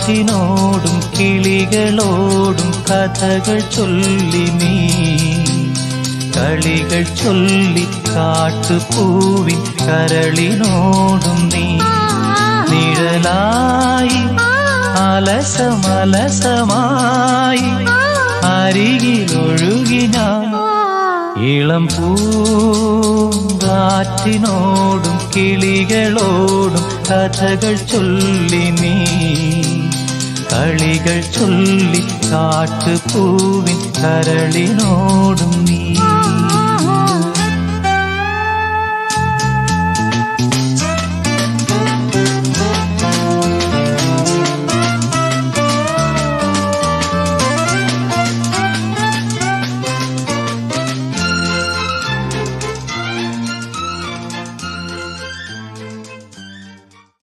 കാറ്റിനോടും കിളികളോടും കഥകൾ ചൊല്ലി നീ കളികൾ ചൊല്ലി കാട്ടുപൂവിൻ കരളിനോടും നീ നിഴലായി അലസമലസമായി അരികിലൊഴുകി ഞാൻ ഇളം പൂങ്കാറ്റിനോടും കിളികളോടും കഥകൾ ചൊല്ലി നീ കളികൾ ചൊല്ലി കാട്ടുപൂവിൻ കരളിനോടും നീ